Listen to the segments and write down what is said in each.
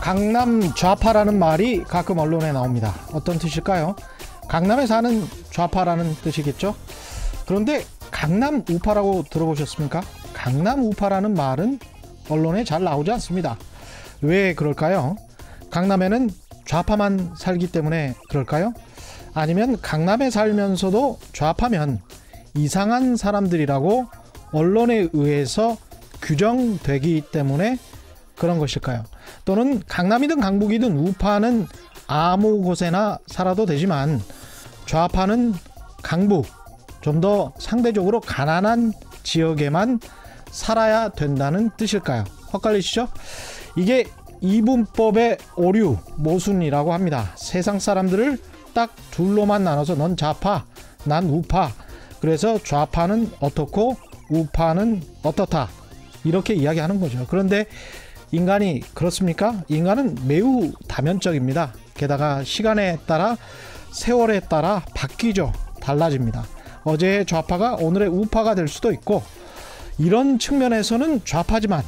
강남 좌파라는 말이 가끔 언론에 나옵니다. 어떤 뜻일까요? 강남에 사는 좌파라는 뜻이겠죠? 그런데 강남 우파라고 들어보셨습니까? 강남 우파라는 말은 언론에 잘 나오지 않습니다. 왜 그럴까요? 강남에는 좌파만 살기 때문에 그럴까요? 아니면 강남에 살면서도 좌파면 이상한 사람들이라고 언론에 의해서 규정되기 때문에 그런 것일까요? 또는 강남이든 강북이든 우파는 아무 곳에나 살아도 되지만 좌파는 강북, 좀 더 상대적으로 가난한 지역에만 살아야 된다는 뜻일까요? 헛갈리시죠? 이게 이분법의 오류, 모순이라고 합니다. 세상 사람들을 딱 둘로만 나눠서 넌 좌파, 난 우파. 그래서 좌파는 어떻고 우파는 어떻다. 이렇게 이야기하는 거죠. 그런데 인간이 그렇습니까? 인간은 매우 다면적입니다. 게다가 시간에 따라, 세월에 따라 바뀌죠. 달라집니다. 어제의 좌파가 오늘의 우파가 될 수도 있고, 이런 측면에서는 좌파지만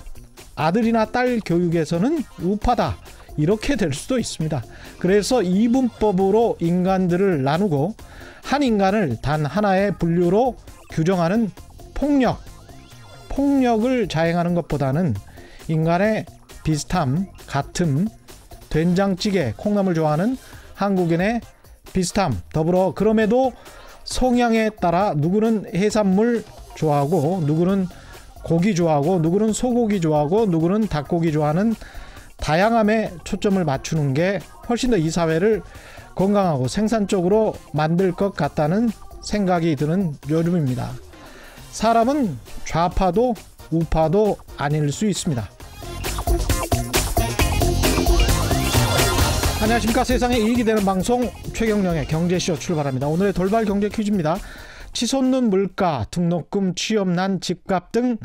아들이나 딸 교육에서는 우파다, 이렇게 될 수도 있습니다. 그래서 이분법으로 인간들을 나누고 한 인간을 단 하나의 분류로 규정하는 폭력을 자행하는 것보다는 인간의 비슷함, 같음, 된장찌개, 콩나물 좋아하는 한국인의 비슷함, 더불어 그럼에도 성향에 따라 누구는 해산물 좋아하고 누구는 고기 좋아하고 누구는 소고기 좋아하고 누구는 닭고기 좋아하는 다양함에 초점을 맞추는 게 훨씬 더 이 사회를 건강하고 생산적으로 만들 것 같다는 생각이 드는 요즘입니다. 사람은 좌파도 우파도 아닐 수 있습니다. 안녕하십니까. 세상에 이익이 되는 방송 최경영의 경제쇼 출발합니다. 오늘의 돌발 경제 퀴즈입니다. 치솟는 물가, 등록금, 취업난, 집값 등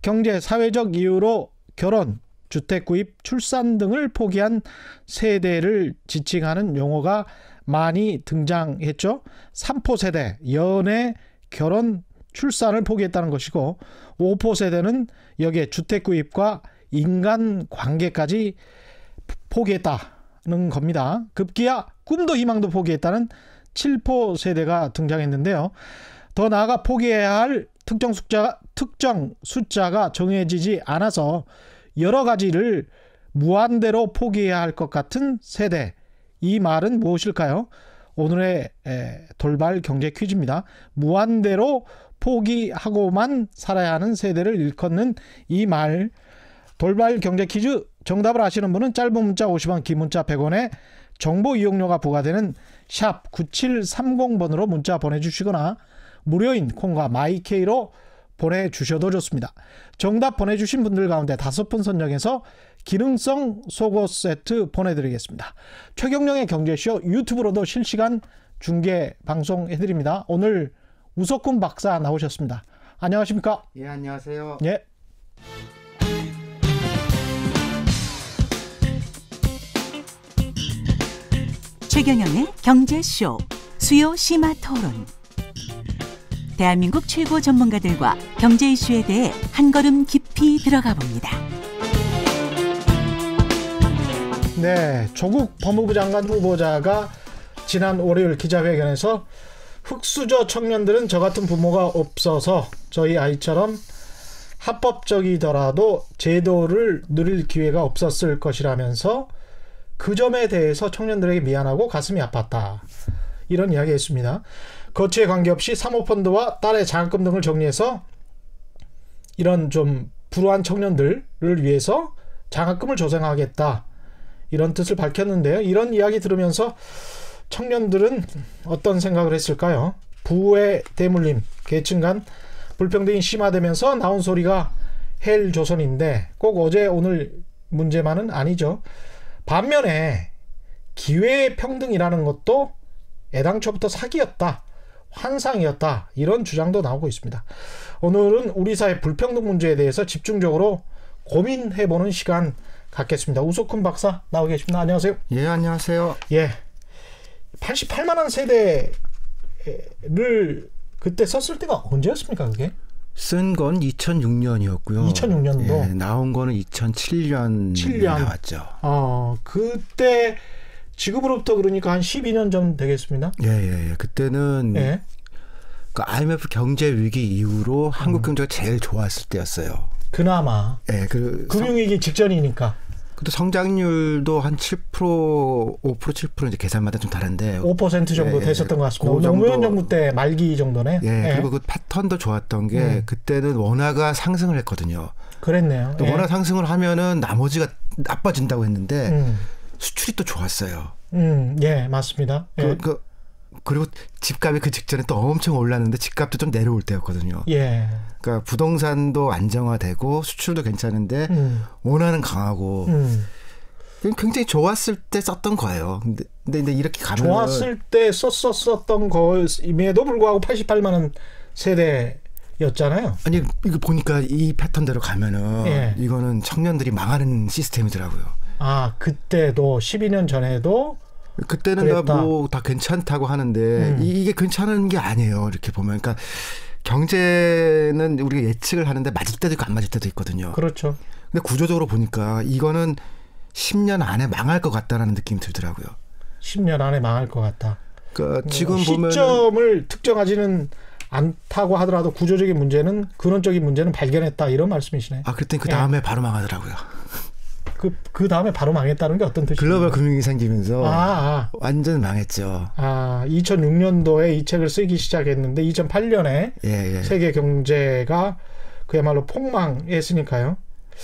경제, 사회적 이유로 결혼, 주택 구입, 출산 등을 포기한 세대를 지칭하는 용어가 많이 등장했죠. 3포 세대, 연애, 결혼, 출산을 포기했다는 것이고, 5포 세대는 여기에 주택 구입과 인간관계까지 포기했다는 겁니다. 급기야 꿈도 희망도 포기했다는 7포 세대가 등장했는데요. 더 나아가 포기해야 할 특정 숫자가 정해지지 않아서 여러 가지를 무한대로 포기해야 할 것 같은 세대. 이 말은 무엇일까요? 오늘의 돌발 경제 퀴즈입니다. 무한대로 포기하고만 살아야 하는 세대를 일컫는 이 말. 돌발 경제 퀴즈 정답을 아시는 분은 짧은 문자 50원, 긴 문자 100원에 정보 이용료가 부과되는 샵 9730번으로 문자 보내주시거나 무료인 콩과 마이케이로 보내주셔도 좋습니다. 정답 보내주신 분들 가운데 5분 선정해서 기능성 속옷 세트 보내드리겠습니다. 최경영의 경제쇼 유튜브로도 실시간 중계 방송해드립니다. 오늘 우석훈 박사 나오셨습니다. 안녕하십니까? 예, 안녕하세요. 예. 최경영의 경제쇼 수요 심화 토론. 대한민국 최고 전문가들과 경제 이슈에 대해 한 걸음 깊이 들어가 봅니다. 네, 조국 법무부 장관 후보자가 지난 월요일 기자회견에서 흑수저 청년들은 저 같은 부모가 없어서 저희 아이처럼 합법적이더라도 제도를 누릴 기회가 없었을 것이라면서 그 점에 대해서 청년들에게 미안하고 가슴이 아팠다, 이런 이야기했습니다. 거치에 관계없이 사모펀드와 딸의 장학금 등을 정리해서 이런 좀 불우한 청년들을 위해서 장학금을 조성하겠다, 이런 뜻을 밝혔는데요. 이런 이야기 들으면서 청년들은 어떤 생각을 했을까요? 부의 대물림, 계층 간 불평등이 심화되면서 나온 소리가 헬조선인데 꼭 어제 오늘 문제만은 아니죠. 반면에 기회평등이라는 것도 애당초부터 사기였다, 환상이었다, 이런 주장도 나오고 있습니다. 오늘은 우리 사회 불평등 문제에 대해서 집중적으로 고민해보는 시간 갖겠습니다. 우석훈 박사 나오고 계십니다. 안녕하세요. 예, 안녕하세요. 예, 88만원 세대를 그때 썼을 때가 언제였습니까? 그게? 쓴 건 2006년이었고요. 2006년도 예, 나온 거는 2007년에 7년. 나왔죠. 그때 지금으로부터 그러니까 한 12년 전 되겠습니다. 예. 그때는 예. 그 IMF 경제 위기 이후로 한국 경제가 제일 좋았을 때였어요. 그나마 예, 금융위기 직전이니까 그때 성장률도 한 7%, 5%, 7% 이제 계산마다 좀 다른데 5% 정도 예, 됐었던 것 같습니다. 그 정도. 노무현 정부 때 말기 정도네. 예, 그리고 그 패턴도 좋았던 게 그때는 원화가 상승을 했거든요. 그랬네요. 또 원화 상승을 하면은 나머지가 나빠진다고 했는데 수출이 또 좋았어요. 예, 맞습니다. 예. 그리고 집값이 그 직전에 또 엄청 올랐는데 집값도 좀 내려올 때였거든요. 예. 그러니까 부동산도 안정화되고 수출도 괜찮은데 원화는 강하고 굉장히 좋았을 때 썼던 거예요. 근데 이렇게 가면 좋았을 때 썼었던 거임에도 불구하고 88만 원 세대였잖아요. 아니 이거 보니까 이 패턴대로 가면은 예. 이거는 청년들이 망하는 시스템이더라고요. 그때도 12년 전에도 그때는 다 괜찮다고 하는데 이게 괜찮은 게 아니에요. 이렇게 보면 그러니까 경제는 우리가 예측을 하는데 맞을 때도 있고 안 맞을 때도 있거든요. 그렇죠. 근데 구조적으로 보니까 이거는 10년 안에 망할 것 같다라는 느낌이 들더라고요. 10년 안에 망할 것 같다. 그러니까 지금 보면 시점을 특정하지는 않다고 하더라도 구조적인 문제는 근원적인 문제는 발견했다 이런 말씀이시네. 그랬더니 그 다음에 바로 망하더라고요. 그 다음에 바로 망했다는 게 어떤 뜻이에요? 글로벌 금융이 생기면서 완전 망했죠. 2006년도에 이 책을 쓰기 시작했는데 2008년에 세계 경제가 그야말로 폭망했으니까요.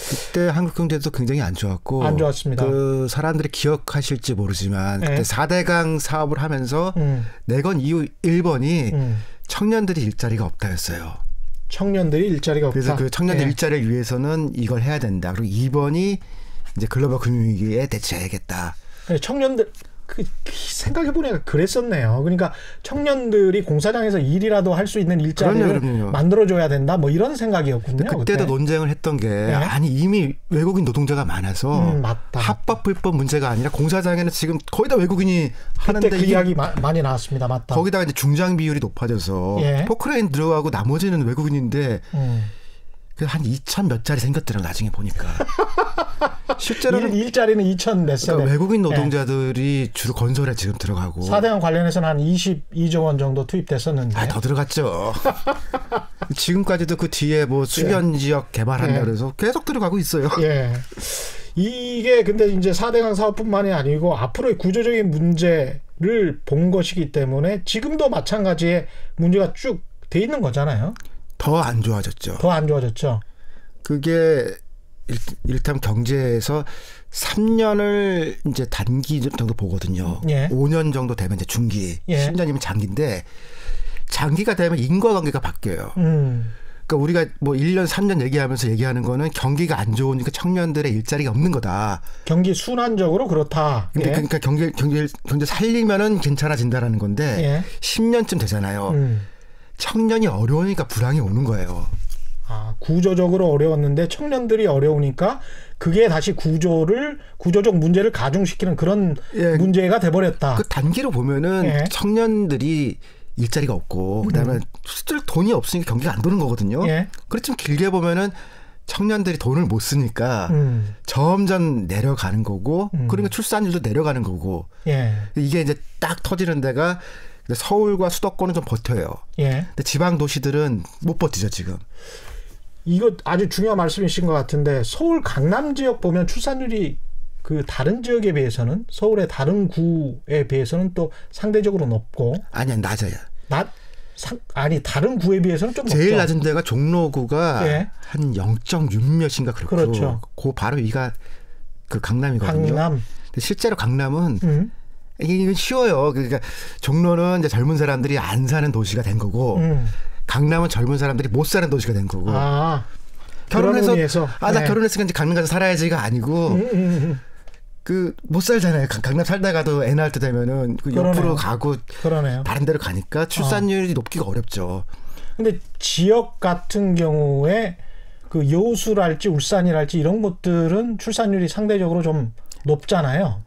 그때 한국 경제도 굉장히 안 좋았고 안 좋았습니다. 그 사람들이 기억하실지 모르지만 그때 4대강 사업을 하면서 내건 이유 1번이 청년들이 일자리가 없다였어요. 청년들이 일자리가 없다. 그래서 그 청년들 일자리를 위해서는 이걸 해야 된다. 그리고 2번이 이제 글로벌 금융위기에 대처해야겠다. 청년들 생각해보니까 그랬었네요. 그러니까 청년들이 공사장에서 일이라도 할 수 있는 일자리를 그럼요. 만들어줘야 된다. 뭐 이런 생각이었군요. 그때도 그때. 논쟁을 했던 게 아니 이미 외국인 노동자가 많아서 맞다. 합법 불법 문제가 아니라 공사장에는 지금 거의 다 외국인이 하는데 그때 그 이야기 많이 나왔습니다. 맞다. 거기다가 이제 중장 비율이 높아져서 포크레인 들어가고 나머지는 외국인인데 한 2천 몇 자리 생겼더라고 나중에 보니까. 실제로는 일자리는 2천 몇 세대. 그러니까 외국인 노동자들이 주로 건설에 지금 들어가고. 4대강 관련해서는 한 22조 원 정도 투입됐었는데. 더 들어갔죠. 지금까지도 그 뒤에 뭐 수변 지역 개발한다 그래서 계속 들어가고 있어요. 이게 근데 이제 4대강 사업뿐만이 아니고 앞으로의 구조적인 문제를 본 것이기 때문에 지금도 마찬가지의 문제가 쭉 돼 있는 거잖아요. 더 안 좋아졌죠. 더 안 좋아졌죠. 그게 이를테면 경제에서 3년을 이제 단기 정도 보거든요. 5년 정도 되면 이제 중기, 10년이면 장기인데 장기가 되면 인과관계가 바뀌어요. 그러니까 우리가 뭐 1년, 3년 얘기하면서 얘기하는 거는 경기가 안 좋으니까 청년들의 일자리가 없는 거다. 경기 순환적으로 그렇다. 그러니까 경제 살리면은 괜찮아진다라는 건데 10년쯤 되잖아요. 청년이 어려우니까 불황이 오는 거예요. 구조적으로 어려웠는데 청년들이 어려우니까 그게 다시 구조적 문제를 가중시키는 그런 문제가 돼버렸다. 그 단기로 보면은 청년들이 일자리가 없고 그다음에 쓸 돈이 없으니까 경기가 안 도는 거거든요. 그렇지만 길게 보면은 청년들이 돈을 못 쓰니까 점점 내려가는 거고 그러니까 출산율도 내려가는 거고 이게 이제 딱 터지는 데가 서울과 수도권은 좀 버텨요. 근데 지방 도시들은 못 버티죠 지금. 이거 아주 중요한 말씀이신 것 같은데 서울 강남 지역 보면 출산율이 그 다른 지역에 비해서는 서울의 다른 구에 비해서는 또 상대적으로 높고 아니야 낮아요. 다른 구에 비해서는 좀 제일 높죠. 낮은 데가 종로구가 한 0.6 몇인가 그렇고 그렇죠. 그 바로 위가 그 강남이거든요. 강남. 근데 실제로 강남은 이게 쉬워요. 그러니까 종로는 이제 젊은 사람들이 안 사는 도시가 된 거고 강남은 젊은 사람들이 못 사는 도시가 된 거고. 결혼해서 나 결혼했으니까 이제 강남 가서 살아야지가 아니고 그 못 살잖아요. 강남 살다가도 애 낳을 때 되면은 그 옆으로 가고 다른 데로 가니까 출산율이 높기가 어렵죠. 근데 지역 같은 경우에 그 여수랄지 울산이랄지 이런 곳들은 출산율이 상대적으로 좀 높잖아요.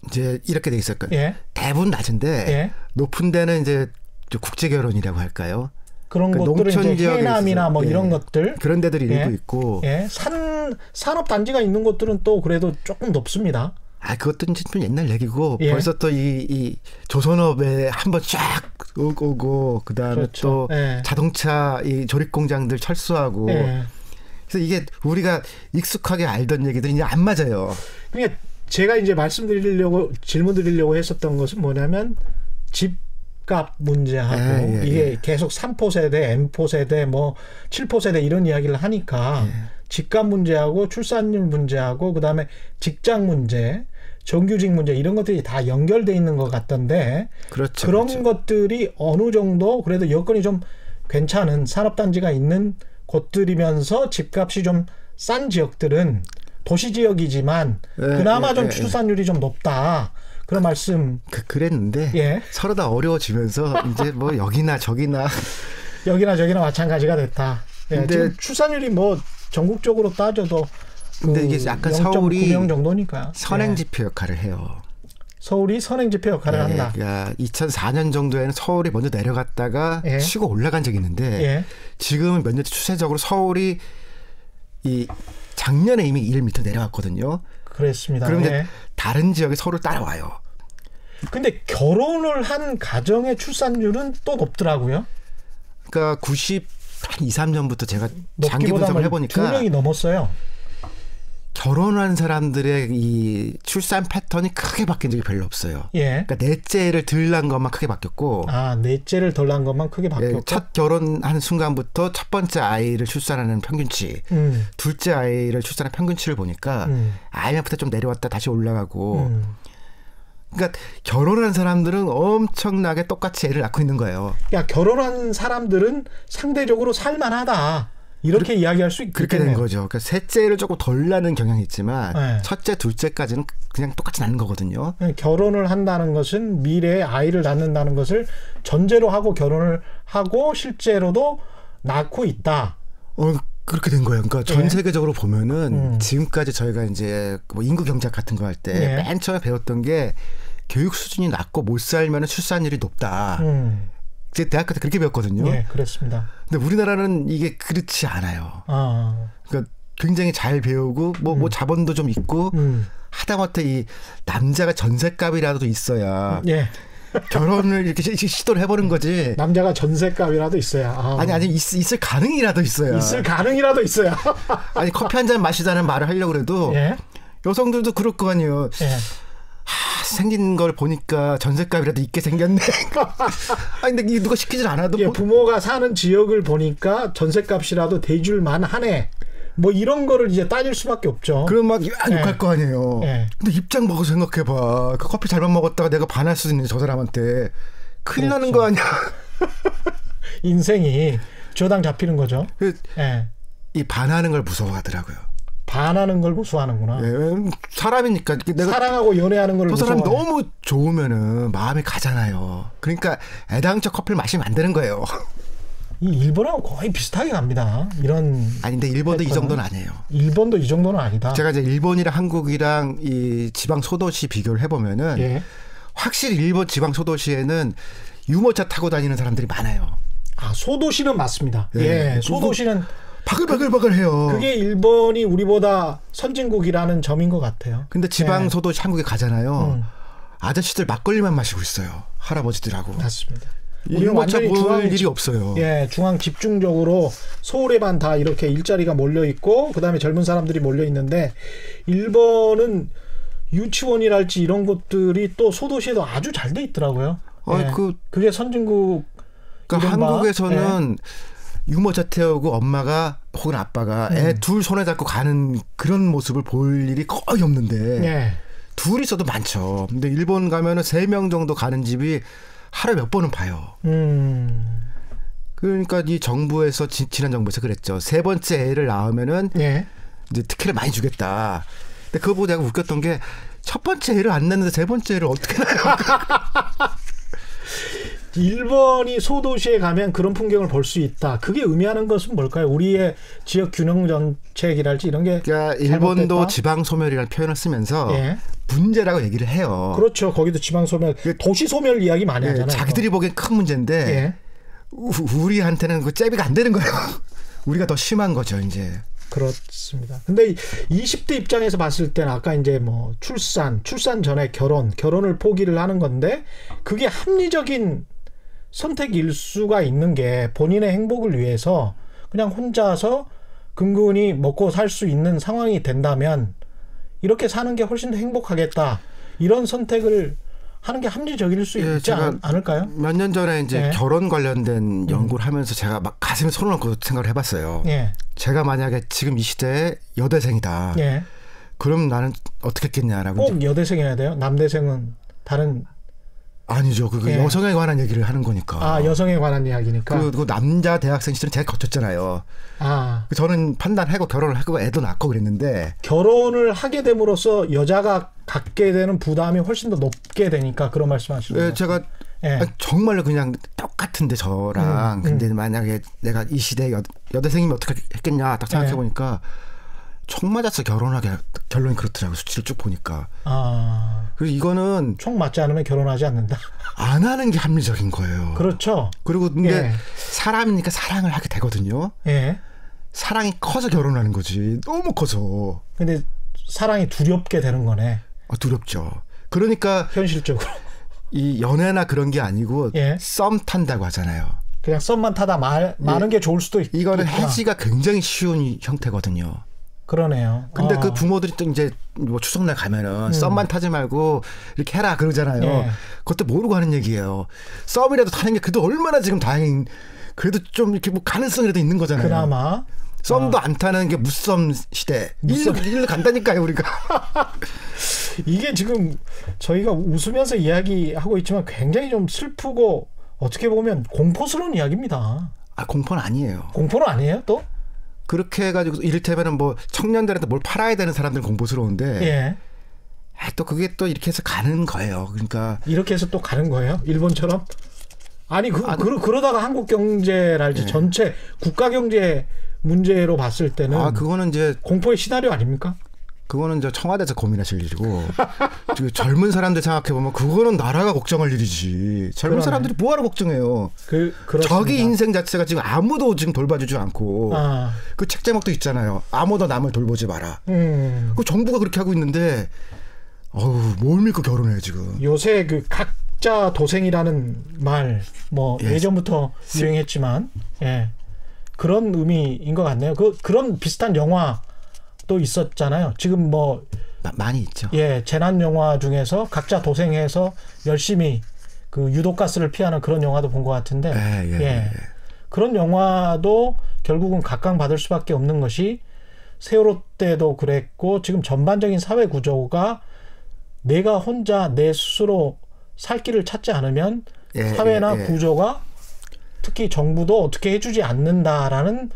이제 이렇게 돼 있을 거예요. 대부분 낮은데 높은 데는 이제 국제 결혼이라고 할까요? 그런 그러니까 것들은 이제 해남이나 뭐 이런 것들 그런 데들이 일부 있고 산업 단지가 있는 곳들은 또 그래도 조금 높습니다. 그것도 좀 옛날 얘기고 벌써 또 이 조선업에 한번 쫙 오고 그다음에 그렇죠. 또 자동차 이 조립 공장들 철수하고 그래서 이게 우리가 익숙하게 알던 얘기들이 이제 안 맞아요. 그러니까 제가 이제 질문 드리려고 했었던 것은 뭐냐면 집값 문제하고 이게 계속 3포 세대, M포 세대, 뭐 7포 세대 이런 이야기를 하니까 집값 문제하고 출산율 문제하고 그다음에 직장 문제, 정규직 문제 이런 것들이 다 연결돼 있는 것 같던데 그렇죠, 그런 그렇죠. 것들이 어느 정도 그래도 여건이 좀 괜찮은 산업단지가 있는 곳들이면서 집값이 좀 싼 지역들은 도시 지역이지만 그나마 좀 출산율이 좀 높다. 그런 말씀. 그랬는데 서로 다 어려워지면서 이제 뭐 여기나 저기나 마찬가지가 됐다. 근데 지금 출산율이 뭐 전국적으로 따져도 근데 이게 약간 서울이 0.9명 정도니까 선행지표 역할을 해요. 서울이 선행지표 역할을 한다. 그러니까 2004년 정도에는 서울이 먼저 내려갔다가 치고 올라간 적이 있는데 지금은 몇 년째 추세적으로 서울이 이 작년에 이미 1m 내려왔거든요. 그렇습니다. 그런데 다른 지역이 서울을 따라와요. 근데 결혼을 한 가정의 출산율은 또 높더라고요. 그러니까 90 한 2, 3년부터 제가 장기 분석을 해보니까 2명이 넘었어요. 결혼한 사람들의 이 출산 패턴이 크게 바뀐 적이 별로 없어요. 그러니까 넷째를 덜 낳은 것만 크게 바뀌었고. 넷째를 덜 낳은 것만 크게 바뀌었고. 첫 결혼한 순간부터 첫 번째 아이를 출산하는 평균치, 둘째 아이를 출산하는 평균치를 보니까 IMF부터 좀 내려왔다 다시 올라가고. 그러니까 결혼한 사람들은 엄청나게 똑같이 애를 낳고 있는 거예요. 그러니까 결혼한 사람들은 상대적으로 살만하다. 이렇게 이야기할 수 있겠네요. 그렇게 된 거죠. 그러니까 셋째를 조금 덜 낳는 경향이 있지만 첫째, 둘째까지는 그냥 똑같이 낳는 거거든요. 결혼을 한다는 것은 미래에 아이를 낳는다는 것을 전제로 하고 결혼을 하고 실제로도 낳고 있다. 그렇게 된 거예요. 그러니까 전 세계적으로 보면은 지금까지 저희가 이제 뭐 인구 경제학 같은 거 할 때 맨 처음에 배웠던 게 교육 수준이 낮고 못 살면 출산율이 높다. 제 대학교 때 그렇게 배웠거든요. 그렇습니다. 근데 우리나라는 이게 그렇지 않아요. 그러니까 굉장히 잘 배우고 뭐 자본도 좀 있고 하다못해 이 남자가 전셋값이라도 있어야 결혼을 이렇게 시도를 해보는 거지. 남자가 전셋값이라도 있어야. 아니 있을 가능이라도 있어야. 있을 가능이라도 있어야. 아니 커피 한 잔 마시자는 말을 하려고 해도 여성들도 그럴 거 아니에요. 생긴 걸 보니까 전셋값이라도 있게 생겼네. 근데 이게 누가 시키질 않아도 부모가 사는 지역을 보니까 전셋값이라도 대줄만 하네. 뭐 이런 거를 이제 따질 수밖에 없죠. 그럼 막 욕할 거 아니에요. 근데 입장 보고 생각해봐. 그 커피 잘못 먹었다가 내가 반할 수 있는 저 사람한테 큰일 나는 거 아니야. 인생이 저당 잡히는 거죠. 이 반하는 걸 무서워하더라고요. 반하는 걸 무서워하는구나. 사람이니까 내가 사랑하고 연애하는 걸 저 사람이 무서워해. 너무 좋으면은 마음이 가잖아요. 그러니까 애당초 커피를 마시면 안 되는 거예요. 이 일본하고 거의 비슷하게 갑니다. 이런. 근데 일본도 이 정도는 아니에요. 일본도 이 정도는 아니다. 제가 이제 일본이랑 한국이랑 이 지방 소도시 비교를 해보면은 확실히 일본 지방 소도시에는 유모차 타고 다니는 사람들이 많아요. 소도시는 맞습니다. 소도시는 바글바글바글해요. 그게 일본이 우리보다 선진국이라는 점인 것 같아요. 근데 지방 소도시 한국에 가잖아요. 아저씨들 막걸리만 마시고 있어요. 할아버지들하고. 맞습니다. 유모차 볼 일이 없어요. 중앙 집중적으로 서울에만 다 이렇게 일자리가 몰려 있고 그다음에 젊은 사람들이 몰려 있는데 일본은 유치원이랄지 이런 것들이 또 소도시에도 아주 잘 돼 있더라고요. 그게 선진국. 그러니까 한국에서는 유모차 태우고 엄마가 혹은 아빠가 애 둘 손에 잡고 가는 그런 모습을 볼 일이 거의 없는데 둘이 있어도 많죠. 근데 일본 가면은 3명 정도 가는 집이 하루에 몇 번은 봐요. 그러니까 이 정부에서 지난 정부에서 그랬죠. 3번째 애를 낳으면은 이제 특혜를 많이 주겠다. 근데 그거 보고 내가 웃겼던 게 첫 번째 애를 안 낳는데 3번째 애를 어떻게 낳아요? 일본이 소도시에 가면 그런 풍경을 볼 수 있다. 그게 의미하는 것은 뭘까요? 우리의 지역 균형 정책이랄지 이런 게 그러니까 일본도 지방 소멸이라는 표현을 쓰면서 문제라고 얘기를 해요. 그렇죠. 거기도 지방 소멸, 도시 소멸 이야기 많이 하잖아요. 자기들이 보기엔 큰 문제인데 우리한테는 그 잽이 안 되는 거예요. 우리가 더 심한 거죠, 이제. 그렇습니다. 근데 20대 입장에서 봤을 때는 아까 이제 뭐 출산 전에 결혼을 포기를 하는 건데 그게 합리적인 선택일 수가 있는 게 본인의 행복을 위해서 그냥 혼자서 근근히 먹고 살 수 있는 상황이 된다면 이렇게 사는 게 훨씬 더 행복하겠다. 이런 선택을 하는 게 합리적일 수 있지 않을까요? 몇 년 전에 이제 예. 결혼 관련된 연구를 하면서 제가 막 가슴에 손을 얹고 생각을 해봤어요. 예. 제가 만약에 지금 이 시대에 여대생이다. 예. 그럼 나는 어떻게 했겠냐라고. 꼭 여대생이어야 돼요? 남대생은 다른 아니죠. 그게 예. 여성에 관한 얘기를 하는 거니까. 아, 여성에 관한 이야기니까. 그 남자 대학생 시절은 제가 거쳤잖아요. 아. 저는 판단하고 결혼을 하고 애도 낳고 그랬는데 결혼을 하게 됨으로써 여자가 갖게 되는 부담이 훨씬 더 높게 되니까 그런 말씀하시는 거예요. 제가 예. 정말로 그냥 똑같은데 저랑 근데 만약에 내가 이 시대에 여대생이면 어떻게 했겠냐 딱 생각해 보니까 총 맞아서 결론이 그렇더라고요. 수치를 쭉 보니까. 아. 그리고 이거는 총 맞지 않으면 결혼하지 않는다. 안 하는 게 합리적인 거예요. 그렇죠. 그리고 근데 예. 사람이니까 사랑을 하게 되거든요. 예. 사랑이 커서 결혼하는 거지. 너무 커서. 근데 사랑이 두렵게 되는 거네. 두렵죠. 그러니까 현실적으로. 이 연애나 그런 게 아니고 예. 썸 탄다고 하잖아요. 그냥 썸만 타다 많은 게 좋을 수도 있고. 이거는 해지가 굉장히 쉬운 형태거든요. 그러네요. 근데 그 부모들이 또 이제 뭐 추석날 가면은 썸만 타지 말고 이렇게 해라 그러잖아요. 예. 그것도 모르고 하는 얘기예요. 썸이라도 타는 게 그래도 얼마나 지금 다행인, 그래도 좀 이렇게 뭐 가능성이라도 있는 거잖아요. 그나마. 썸도 안 타는 게 무썸 시대. 일로 간다니까요, 우리가. 이게 지금 저희가 웃으면서 이야기하고 있지만 굉장히 좀 슬프고 어떻게 보면 공포스러운 이야기입니다. 아, 공포는 아니에요. 공포는 아니에요, 또? 그렇게 해가지고 이를테면은 뭐 청년들한테 뭘 팔아야 되는 사람들은 공포스러운데 예. 또 그게 또 이렇게 해서 가는 거예요. 그러니까 이렇게 해서 또 가는 거예요? 일본처럼? 아니 그러다가 한국 경제랄지 전체 국가 경제 문제로 봤을 때는 그거는 이제 공포의 시나리오 아닙니까? 그거는 이제 청와대에서 고민하실 일이고 젊은 사람들 생각해 보면 그거는 나라가 걱정할 일이지. 젊은 그러네. 사람들이 뭐하러 걱정해요. 그렇습니다. 자기 인생 자체가 지금 아무도 지금 돌봐주지 않고 그 책 제목도 있잖아요. 아무도 남을 돌보지 마라. 그 정부가 그렇게 하고 있는데 뭘 믿고 결혼해요 지금. 요새 그 각자 도생이라는 말 뭐 예전부터 유행했지만 그런 의미인 것 같네요. 그런 비슷한 영화도 있었잖아요. 지금 뭐 많이 있죠. 재난 영화 중에서 각자 도생해서 열심히 그 유독가스를 피하는 그런 영화도 본 것 같은데 그런 영화도 결국은 각광받을 수밖에 없는 것이 세월호 때도 그랬고 지금 전반적인 사회 구조가 내가 혼자 내 스스로 살 길을 찾지 않으면 사회나 구조가 특히 정부도 어떻게 해주지 않는다라는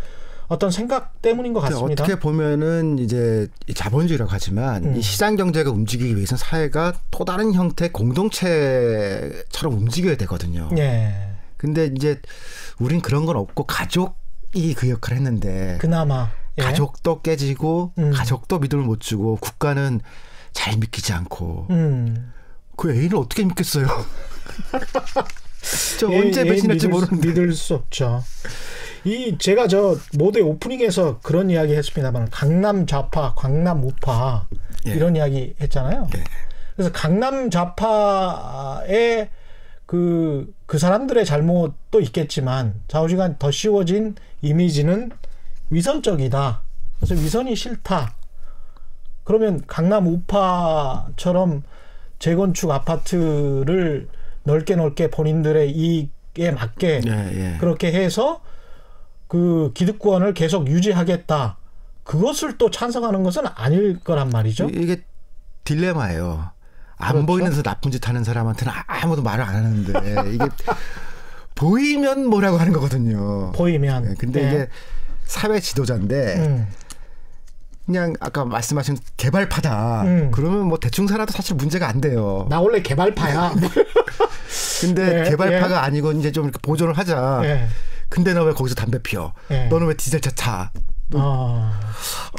어떤 생각 때문인 것 같습니다. 어떻게 보면은 이제 자본주의라고 하지만 이 시장 경제가 움직이기 위해서는 사회가 또 다른 형태의 공동체처럼 움직여야 되거든요. 근데 이제 우린 그런 건 없고 가족이 그 역할을 했는데 그나마 가족도 깨지고 가족도 믿음을 못 주고 국가는 잘 믿기지 않고 그 애인을 어떻게 믿겠어요? 저 언제 배신할지 모르는데 믿을 수 없죠. 제가 저 모두의 오프닝에서 그런 이야기 했습니다만 강남 좌파, 강남 우파 이런 이야기 했잖아요. 그래서 강남 좌파의 그 사람들의 잘못도 있겠지만 좌우지간 더 씌워진 이미지는 위선적이다. 그래서 위선이 싫다. 그러면 강남 우파처럼 재건축 아파트를 넓게 본인들의 이익에 맞게 그렇게 해서 그 기득권을 계속 유지하겠다. 그것을 또 찬성하는 것은 아닐 거란 말이죠. 이게 딜레마예요. 안 그렇죠? 보이는 데서 나쁜 짓 하는 사람한테는 아무도 말을 안 하는데 이게 보이면 뭐라고 하는 거거든요. 보이면. 근데 이게 사회 지도자인데 그냥 아까 말씀하신 개발파다. 그러면 뭐 대충 살아도 사실 문제가 안 돼요. 나 원래 개발파야. 근데 개발파가 아니고 이제 좀 이렇게 보존을 하자. 근데 너 왜 거기서 담배 피워? 너는 왜 디젤차 차?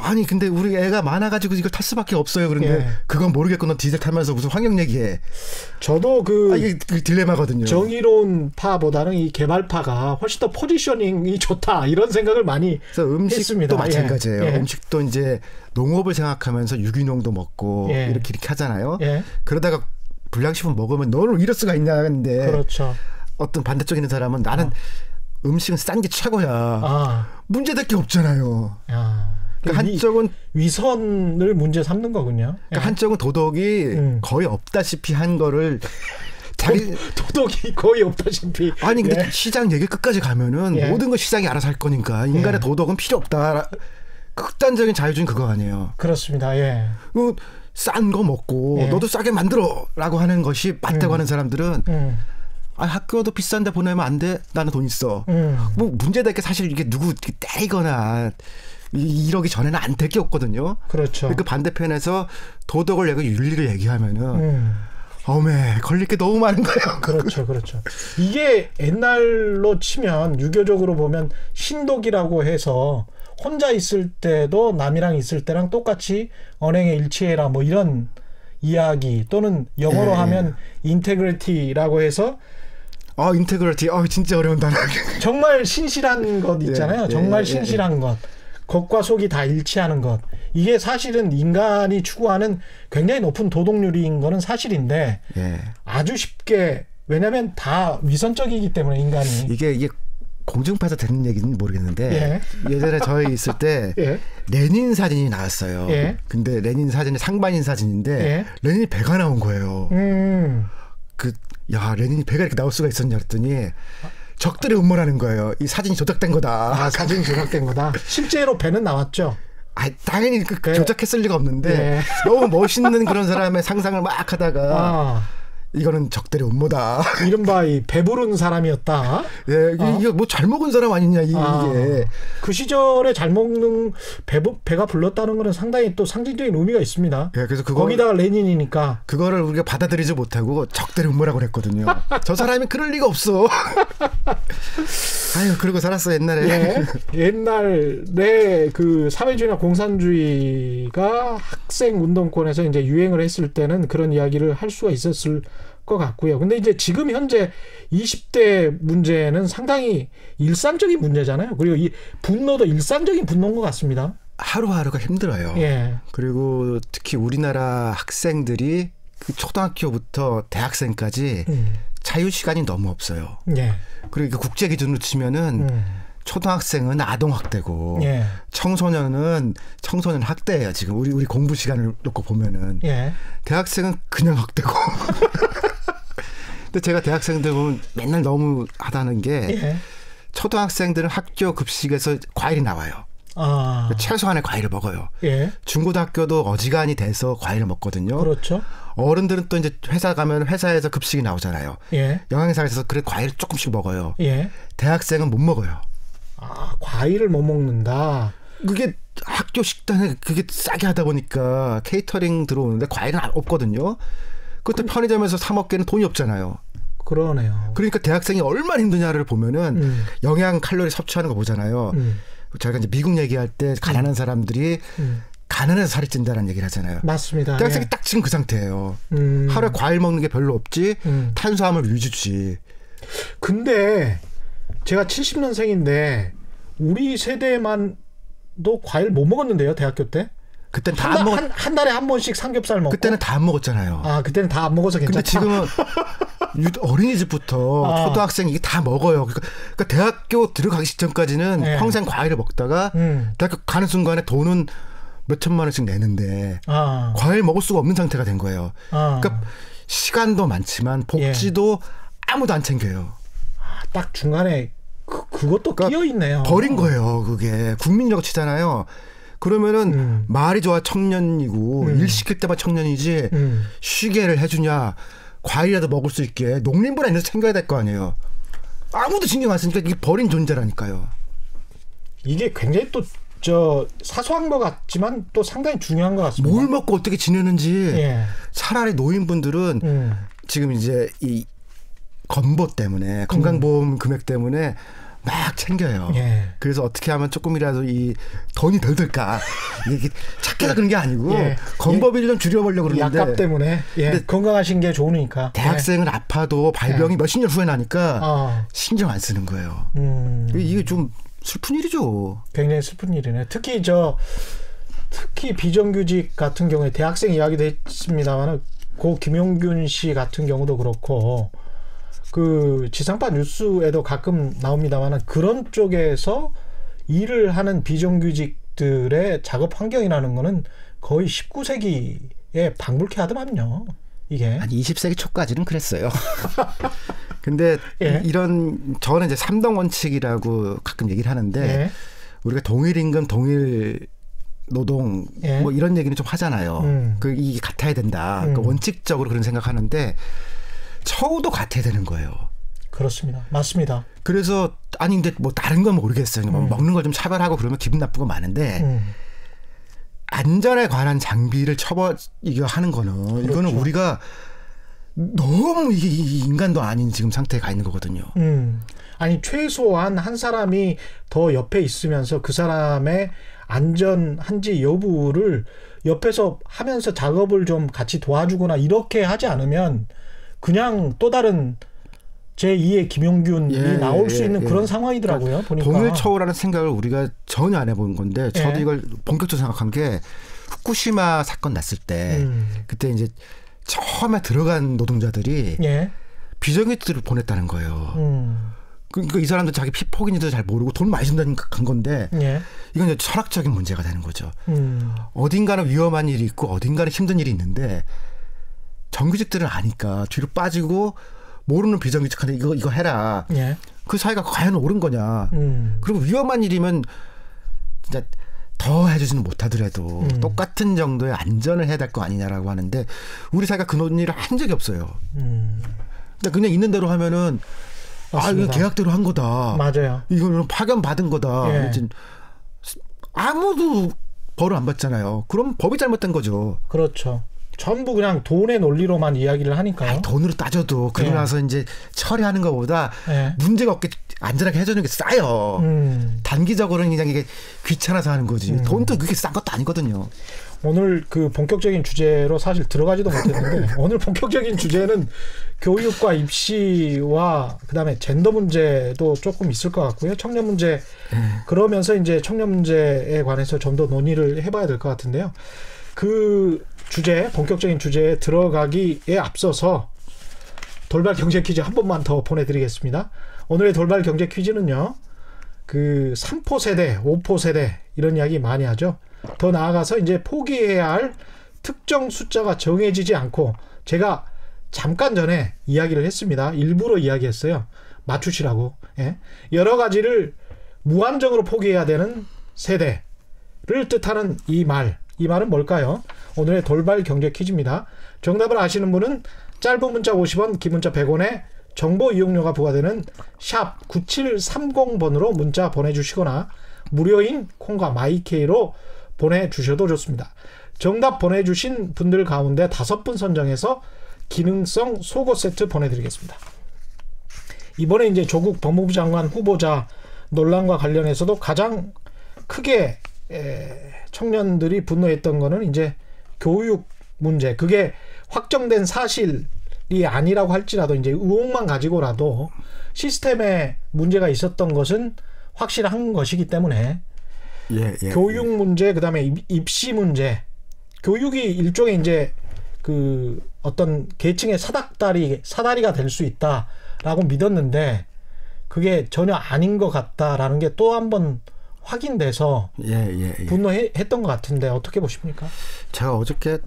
아니 근데 우리 애가 많아가지고 이걸 탈 수밖에 없어요. 그런데 그건 모르겠고 너 디젤 타면서 무슨 환경 얘기해. 저도 이게 딜레마거든요. 정의로운 파보다는 이 개발파가 훨씬 더 포지셔닝이 좋다 이런 생각을 많이 음식도 했습니다. 마찬가지예요. 음식도 이제 농업을 생각하면서 유기농도 먹고 이렇게 하잖아요. 그러다가 불량식품 먹으면 너는 이럴 수가 있냐 근데 그렇죠. 어떤 반대쪽에 있는 사람은 나는 음식은 싼 게 최고야. 문제될 게 없잖아요. 그러니까 한쪽은 위선을 문제 삼는 거군요. 그러니까 한쪽은 도덕이 거의 없다시피 한 거를 자기 도덕이 거의 없다시피. 아니 근데 시장 얘기 끝까지 가면은 모든 걸 시장이 알아서 할 거니까 인간의 도덕은 필요 없다. 극단적인 자유주의 그거 아니에요. 그렇습니다. 싼 거 먹고 너도 싸게 만들어라고 하는 것이 맞다고 하는 사람들은 학교도 비싼데 보내면 안 돼? 나는 돈 있어. 뭐 문제될 게 사실 이게 누구 때리거나 이러기 전에는 안 될 게 없거든요. 그렇죠. 그 반대편에서 도덕을 얘기하고 윤리를 얘기하면은 어메 걸릴 게 너무 많은 거예요. 그렇죠. 이게 옛날로 치면 유교적으로 보면 신독이라고 해서 혼자 있을 때도 남이랑 있을 때랑 똑같이 언행에 일치해라 뭐 이런 이야기 또는 영어로 하면 인테그리티라고 해서 인테그리티. 진짜 어려운 단어. 정말 신실한 것 있잖아요. 정말 신실한 것. 겉과 속이 다 일치하는 것. 이게 사실은 인간이 추구하는 굉장히 높은 도덕률인 거는 사실인데 아주 쉽게 왜냐하면 다 위선적이기 때문에 인간이. 이게 공중파에서 되는 얘기는 모르겠는데 예전에 저희 있을 때 레닌 사진이 나왔어요. 근데 레닌 사진이 상반인 사진인데 레닌이 배가 나온 거예요. 레닌이 배가 이렇게 나올 수가 있었냐 그랬더니 적들의 음모라는 거예요. 이 사진이 조작된 거다. 사진이 조작된 거다. 실제로 배는 나왔죠. 당연히 조작했을 리가 없는데 너무 멋있는 그런 사람의 상상을 막 하다가 이거는 적들의 음모다. 이른바 이 배부른 사람이었다. 이게 뭐 잘 먹은 사람 아니냐 이게. 그 시절에 잘 먹는 배가 불렀다는 거는 상당히 또 상징적인 의미가 있습니다. 그래서 거기다가 레닌이니까 그거를 우리가 받아들이지 못하고 적들의 음모라고 그랬거든요. 저 사람이 그럴 리가 없어. 그러고 살았어 옛날에. 옛날에 그 사회주의나 공산주의가 학생 운동권에서 이제 유행을 했을 때는 그런 이야기를 할 수가 있었을 것 같고요. 근데 이제 지금 현재 20대 문제는 상당히 일상적인 문제잖아요. 그리고 이 분노도 일상적인 분노인 것 같습니다. 하루하루가 힘들어요. 그리고 특히 우리나라 학생들이 그 초등학교부터 대학생까지 자유 시간이 너무 없어요. 그리고 국제 기준으로 치면은 초등학생은 아동 학대고 청소년 학대예요. 지금 우리 공부 시간을 놓고 보면은 대학생은 그냥 학대고. 근데 제가 대학생들 보면 맨날 너무 하다는 게 초등학생들은 학교 급식에서 과일이 나와요. 최소한의 과일을 먹어요. 중고등학교도 어지간히 돼서 과일을 먹거든요. 그렇죠. 어른들은 또 이제 회사 가면 회사에서 급식이 나오잖아요. 영양사에서 그래 과일을 조금씩 먹어요. 대학생은 못 먹어요. 과일을 못 먹는다. 그게 학교 식단에 그게 싸게 하다 보니까 케이터링 들어오는데 과일은 없거든요. 그것도 편의점에서 사 먹기에는 돈이 없잖아요. 그러네요. 그러니까 대학생이 얼마나 힘드냐를 보면은 영양 칼로리 섭취하는 거 보잖아요. 저희가 이제 미국 얘기할 때 가난한 사람들이 가난해서 살이 찐다는 얘기를 하잖아요. 맞습니다. 대학생이 딱 지금 그 상태예요. 하루에 과일 먹는 게 별로 없지 탄수화물 위주지. 근데 제가 70년생인데 우리 세대만도 과일 못 먹었는데요. 대학교 때. 그때는 다 안 먹었. 한 달에 한 번씩 삼겹살 먹고. 그때는 다 안 먹었잖아요. 그때는 다 안 먹어서 괜찮다. 근데 지금은 어린이집부터 초등학생 이게 다 먹어요. 그러니까 대학교 들어가기 직전까지는 평생 과일을 먹다가 대학교 가는 순간에 돈은 몇 천만 원씩 내는데 과일 먹을 수가 없는 상태가 된 거예요. 그러니까 시간도 많지만 복지도 아무도 안 챙겨요. 딱 중간에 그것도 그러니까 끼어 있네요. 버린 거예요. 그게 국민적 치잖아요. 그러면은 말이 좋아 청년이고 일 시킬 때만 청년이지 쉬게를 해주냐 과일이라도 먹을 수 있게 농림부나 챙겨야 될 거 아니에요. 아무도 신경 안 쓰니까 이게 버린 존재라니까요. 이게 굉장히 또 사소한 것 같지만 또 상당히 중요한 것 같습니다. 뭘 먹고 어떻게 지내는지 차라리 노인분들은 지금 이제 이 건보 때문에 건강보험 금액 때문에 막 챙겨요. 예. 그래서 어떻게 하면 조금이라도 이 돈이 덜 들까. 이게 착해서 그런 게 아니고 예. 건법비를 좀 줄여보려고 그러는데. 약값 때문에. 예. 근데 건강하신 게 좋으니까. 대학생은 아파도 발병이 예. 몇십 년 후에 나니까 신경 안 쓰는 거예요. 이게 좀 슬픈 일이죠. 굉장히 슬픈 일이네. 특히 비정규직 같은 경우에 대학생 이야기도 했습니다만 고 김용균 씨 같은 경우도 그렇고 그 지상파 뉴스에도 가끔 나옵니다만 그런 쪽에서 일을 하는 비정규직들의 작업 환경이라는 거는 거의 19세기에 방불케 하더만요. 이게 한 20세기 초까지는 그랬어요. 근데 예. 저는 이제 3당 원칙이라고 가끔 얘기를 하는데 예. 우리가 동일 임금 동일 노동 예. 뭐 이런 얘기는 좀 하잖아요. 이게 같아야 된다. 그러니까 원칙적으로 그런 생각하는데 처우도 같아야 되는 거예요. 그렇습니다. 맞습니다. 그래서 근데 뭐 다른 건 모르겠어요. 먹는 걸 좀 차별하고 그러면 기분 나쁘고 많은데 안전에 관한 장비를 이거 하는 거는 그렇죠. 이거는 우리가 너무 이게 인간도 아닌 지금 상태에 가 있는 거거든요. 아니 최소한 한 사람이 더 옆에 있으면서 그 사람의 안전한지 여부를 옆에서 하면서 작업을 좀 같이 도와주거나 이렇게 하지 않으면 그냥 또 다른 제2의 김용균이 나올 수 있는 그런 상황이더라고요. 보니까. 동일 처우라는 생각을 우리가 전혀 안 해본 건데 저도 이걸 본격적으로 생각한 게 후쿠시마 사건 났을 때 그때 이제 처음에 들어간 노동자들이 비정규직들을 보냈다는 거예요. 그러니까 이 사람들 자기 피폭인지도 잘 모르고 돈 많이 준다니까 간 건데 이건 이제 철학적인 문제가 되는 거죠. 어딘가는 위험한 일이 있고 어딘가는 힘든 일이 있는데 정규직들은 아니까 뒤로 빠지고 모르는 비정규직한테 이거 해라. 그 사이가 과연 옳은 거냐. 그리고 위험한 일이면 진짜 더 해주지는 못하더라도 똑같은 정도의 안전을 해야 될 거 아니냐라고 하는데 우리 사회가 그런 일을 한 적이 없어요. 근데 그냥 있는 대로 하면은 이거 계약대로 한 거다. 맞아요. 이거는 파견 받은 거다. 아무도 벌을 안 받잖아요. 그럼 법이 잘못된 거죠. 그렇죠. 전부 그냥 돈의 논리로만 이야기를 하니까요. 돈으로 따져도 그러고 나서 이제 처리하는 것보다 문제가 없게 안전하게 해주는 게 싸요. 단기적으로는 그냥 이게 귀찮아서 하는 거지. 돈도 그렇게 싼 것도 아니거든요. 오늘 그 본격적인 주제로 사실 들어가지도 못했는데 오늘 본격적인 주제는 교육과 입시와 그다음에 젠더 문제도 조금 있을 것 같고요. 청년 문제 그러면서 이제 청년 문제에 관해서 좀 더 논의를 해봐야 될 것 같은데요. 그 주제 본격적인 주제에 들어가기에 앞서서 돌발 경제 퀴즈 한 번만 더 보내드리겠습니다. 오늘의 돌발 경제 퀴즈는요. 그 3포 세대, 5포 세대 이런 이야기 많이 하죠. 더 나아가서 이제 포기해야 할 특정 숫자가 정해지지 않고 제가 잠깐 전에 이야기를 했습니다. 일부러 이야기했어요. 맞추시라고. 여러 가지를 무한정으로 포기해야 되는 세대를 뜻하는 이 말은 뭘까요? 오늘의 돌발 경제 퀴즈입니다. 정답을 아시는 분은 짧은 문자 50원, 긴 문자 100원에 정보 이용료가 부과되는 샵 9730번으로 문자 보내주시거나 무료인 콩과 마이케이로 보내주셔도 좋습니다. 정답 보내주신 분들 가운데 5분 선정해서 기능성 속옷 세트 보내드리겠습니다. 이번에 이제 조국 법무부 장관 후보자 논란과 관련해서도 가장 크게 청년들이 분노했던 거는 이제 교육 문제. 그게 확정된 사실이 아니라고 할지라도 이제 의혹만 가지고라도 시스템에 문제가 있었던 것은 확실한 것이기 때문에 교육 문제, 그다음에 입시 문제. 교육이 일종의 이제 그 어떤 계층의 사다리가 될 수 있다라고 믿었는데 그게 전혀 아닌 것 같다라는 게 또 한 번 확인돼서 분노했던 것 같은데 어떻게 보십니까? 제가 어저께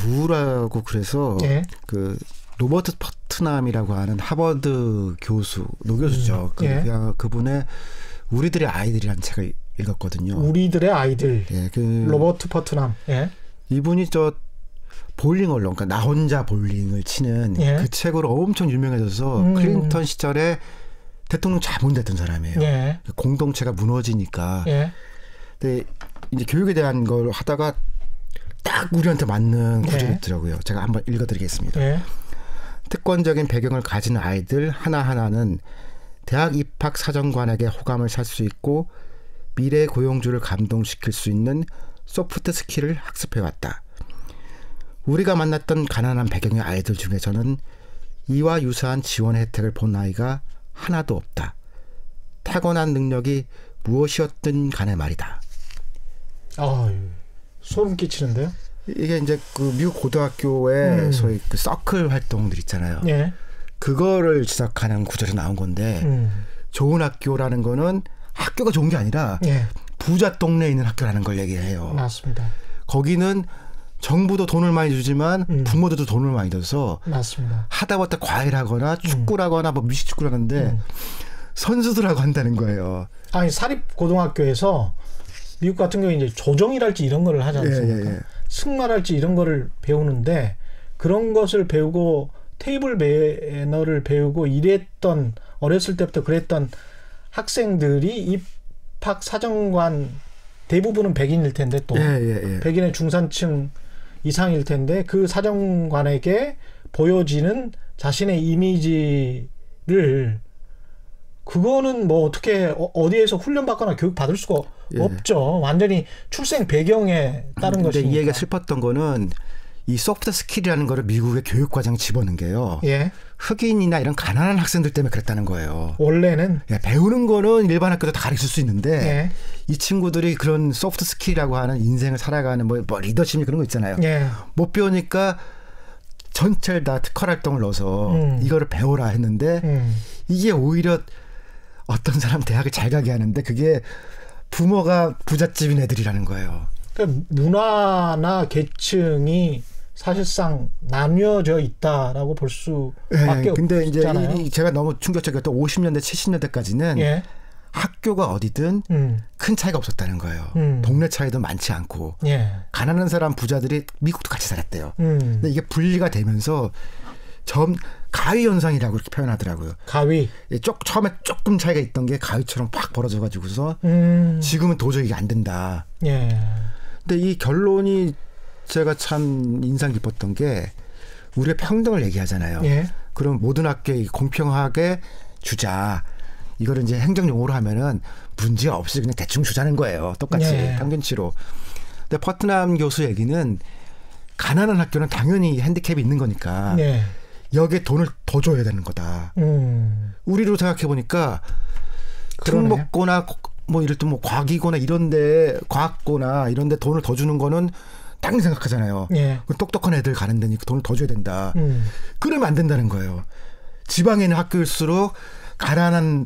우울하고 그래서 그 로버트 퍼트남이라고 하는 하버드 교수, 노교수죠. 그분의 우리들의 아이들이라는 책을 읽었거든요. 우리들의 아이들. 로버트 퍼트남. 이분이 볼링 언론, 그러니까 나 혼자 볼링을 치는 그 책으로 엄청 유명해져서 클린턴 시절에 대통령 자문됐던 사람이에요. 공동체가 무너지니까. 근데 이제 교육에 대한 걸 하다가 딱 우리한테 맞는 구절이 있더라고요. 제가 한번 읽어드리겠습니다. 특권적인 배경을 가진 아이들 하나하나는 대학 입학 사정관에게 호감을 살 수 있고 미래 고용주를 감동시킬 수 있는 소프트 스킬을 학습해왔다. 우리가 만났던 가난한 배경의 아이들 중에서는 이와 유사한 지원 혜택을 본 아이가 하나도 없다. 타고난 능력이 무엇이었든 간에 말이다. 소름 끼치는데요? 이게 이제 그 미국 고등학교의 소위 그 서클 활동들 있잖아요. 예. 그거를 지적하는 구절에서 나온 건데 좋은 학교라는 거는 학교가 좋은 게 아니라 예. 부자 동네에 있는 학교라는 걸 얘기해요. 맞습니다. 거기는 정부도 돈을 많이 주지만 부모들도 돈을 많이 줘서 맞습니다. 하다못해 과외라거나 축구라거나 뭐 미식축구라는데 선수들하고 한다는 거예요. 아니 사립 고등학교에서 미국 같은 경우에 이제 조정이랄지 이런 거를 하지 않습니까? 예. 승마랄지 이런 거를 배우는데 그런 것을 배우고 테이블 매너를 배우고 이랬던 어렸을 때부터 그랬던 학생들이 입학 사정관 대부분은 백인일 텐데 또 백인의 중산층 이상일 텐데 그 사정관에게 보여지는 자신의 이미지를 그거는 뭐 어떻게 어디에서 훈련받거나 교육받을 수가 없죠. 완전히 출생 배경에 따른 것이니까. 근데 이 얘기가 슬펐던 거는 이 소프트 스킬이라는 거를 미국의 교육과정에 집어넣은 게요. 예. 흑인이나 이런 가난한 학생들 때문에 그랬다는 거예요. 원래는 배우는 거는 일반 학교도 다 가르칠 수 있는데 예. 이 친구들이 그런 소프트 스킬이라고 하는 인생을 살아가는 뭐 리더십 그런 거 있잖아요. 예. 못 배우니까 전체를 다 특화 활동을 넣어서 이거를 배워라 했는데 이게 오히려 어떤 사람 대학을 잘 가게 하는데 그게 부모가 부잣집인 애들이라는 거예요. 그러니까 문화나 계층이 사실상 나뉘어져 있다라고 볼 수밖에 근데 없잖아요. 이제 제가 너무 충격적이었던 50년대, 70년대까지는 예. 학교가 어디든 큰 차이가 없었다는 거예요. 동네 차이도 많지 않고 예. 가난한 사람 부자들이 미국도 같이 살았대요. 근데 이게 분리가 되면서 가위 현상이라고 이렇게 표현하더라고요. 가위. 처음에 조금 차이가 있던 게 가위처럼 팍 벌어져가지고서 지금은 도저히 이게 안 된다. 예. 근데 이 결론이 제가 참 인상 깊었던 게 우리가 평등을 얘기하잖아요. 예. 그럼 모든 학교에 공평하게 주자. 이거를 이제 행정용어로 하면은 문제 없이 그냥 대충 주자는 거예요. 똑같이 평균치로. 근데 퍼트남 교수 얘기는 가난한 학교는 당연히 핸디캡이 있는 거니까 여기에 돈을 더 줘야 되는 거다. 우리로 생각해 보니까 특목고나 뭐 이럴 때 뭐 과기고나 이런데 과학고나 이런데 돈을 더 주는 거는 당연히 생각하잖아요. 똑똑한 애들 가는 데니까 돈을 더 줘야 된다. 그러면 안 된다는 거예요. 지방에 있는 학교일수록 가난한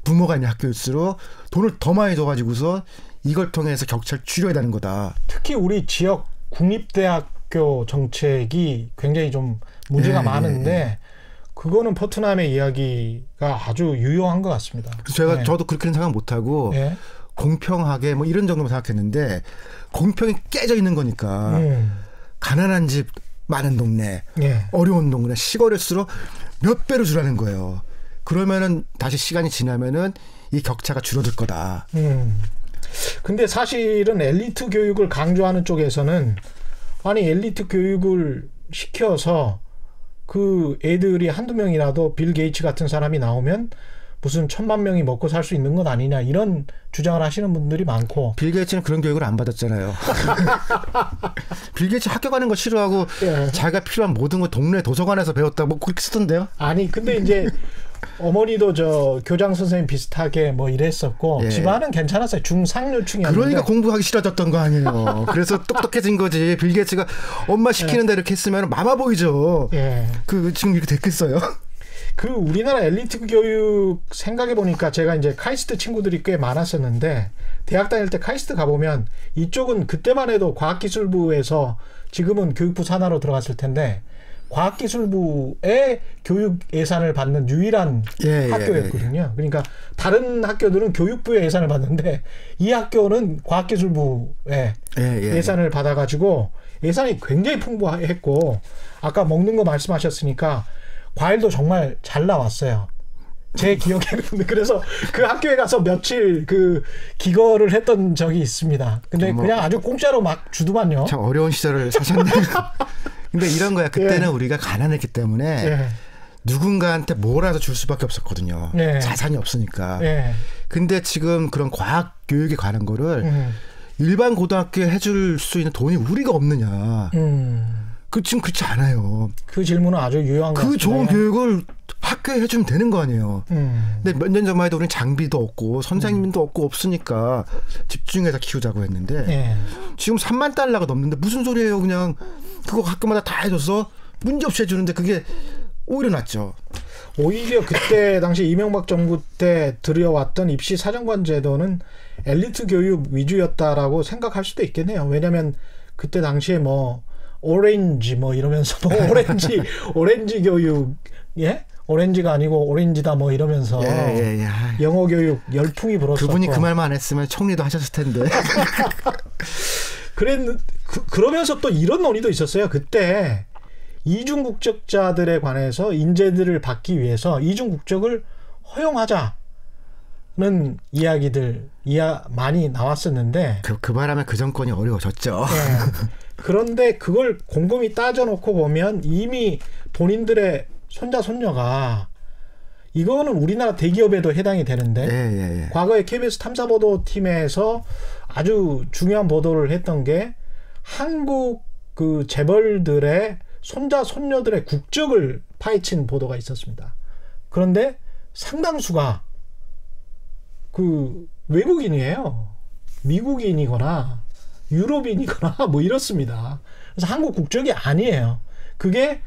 부모가 있는 학교일수록 돈을 더 많이 줘가지고서 이걸 통해서 격차를 줄여야 되는 거다. 특히 우리 지역 국립대학교 정책이 굉장히 좀 문제가 많은데 그거는 퍼트남의 이야기가 아주 유효한 것 같습니다. 저도 그렇게는 생각 못하고 공평하게 뭐 이런 정도만 생각했는데 공평이 깨져 있는 거니까 가난한 집 많은 동네 어려운 동네 시골일수록 몇 배로 주라는 거예요. 그러면은 다시 시간이 지나면은 이 격차가 줄어들 거다. 근데 사실은 엘리트 교육을 강조하는 쪽에서는 아니 엘리트 교육을 시켜서 그 애들이 한두 명이라도 빌 게이츠 같은 사람이 나오면 무슨 1000만 명이 먹고 살 수 있는 것 아니냐 이런 주장을 하시는 분들이 많고. 빌 게이츠는 그런 교육을 안 받았잖아요. 빌 게이츠 학교 가는 거 싫어하고 자기가 필요한 모든 거 동네 도서관에서 배웠다 뭐 그렇게 쓰던데요. 아니 근데 이제 어머니도 저 교장 선생님 비슷하게 뭐 이랬었고 집안은 괜찮았어요. 중상류층이었는데. 그러니까 공부하기 싫어졌던 거 아니에요. 그래서 똑똑해진 거지. 빌 게이츠가 엄마 시키는 대로 이렇게 했으면 마마보이죠. 그 지금 이렇게 됐겠어요. 그 우리나라 엘리트 교육 생각해 보니까 제가 이제 카이스트 친구들이 꽤 많았었는데 대학 다닐 때 카이스트 가보면 이쪽은 그때만 해도 과학기술부에서 지금은 교육부 산하로 들어갔을 텐데 과학기술부의 교육 예산을 받는 유일한 학교였거든요. 그러니까 다른 학교들은 교육부의 예산을 받는데 이 학교는 과학기술부의 예산을 받아가지고 예산이 굉장히 풍부했고 아까 먹는 거 말씀하셨으니까 과일도 정말 잘 나왔어요. 제 기억에는. 그래서 그 학교에 가서 며칠 그 기거를 했던 적이 있습니다. 근데 그냥 아주 공짜로 막 주더만요. 참 어려운 시절을 사셨네요. 근데 이런 거야. 그때는 우리가 가난했기 때문에 누군가한테 몰아서 줄 수밖에 없었거든요. 네. 자산이 없으니까. 네. 근데 지금 그런 과학 교육에 관한 거를 일반 고등학교에 해줄 수 있는 돈이 우리가 없느냐. 그 지금 그렇지 않아요. 그 질문은 아주 유효한 것 같습니다. 그 좋은 교육을 학교에 해주면 되는 거 아니에요. 근데 몇 년 전만 해도 우리는 장비도 없고 선생님도 없고 없으니까 집중해서 키우자고 했는데 네. 지금 3만 달러가 넘는데 무슨 소리예요. 그냥 그거 학교마다 다 해줘서 문제없이 해주는데 그게 오히려 낫죠. 오히려 그때 당시 이명박 정부 때 들여왔던 입시 사정관 제도는 엘리트 교육 위주였다라고 생각할 수도 있겠네요. 왜냐하면 그때 당시에 뭐 오렌지 뭐 이러면서 뭐 오렌지 교육 예? 오렌지가 아니고 오렌지다 뭐 이러면서 예. 영어 교육 열풍이 불었었고 그분이 그 말만 안 했으면 총리도 하셨을 텐데. 그러면서 또 이런 논의도 있었어요. 그때 이중 국적자들에 관해서 인재들을 받기 위해서 이중 국적을 허용하자는 이야기들 많이 나왔었는데 그 바람에 그 정권이 어려워졌죠. 네. 그런데 그걸 곰곰이 따져놓고 보면 이미 본인들의 손자 손녀가 이거는 우리나라 대기업에도 해당이 되는데 예. 과거에 KBS 탐사보도팀에서 아주 중요한 보도를 했던 게 한국 그 재벌들의 손자 손녀들의 국적을 파헤친 보도가 있었습니다. 그런데 상당수가 그 외국인이에요. 미국인이거나 유럽인이거나 뭐 이렇습니다. 그래서 한국 국적이 아니에요. 그게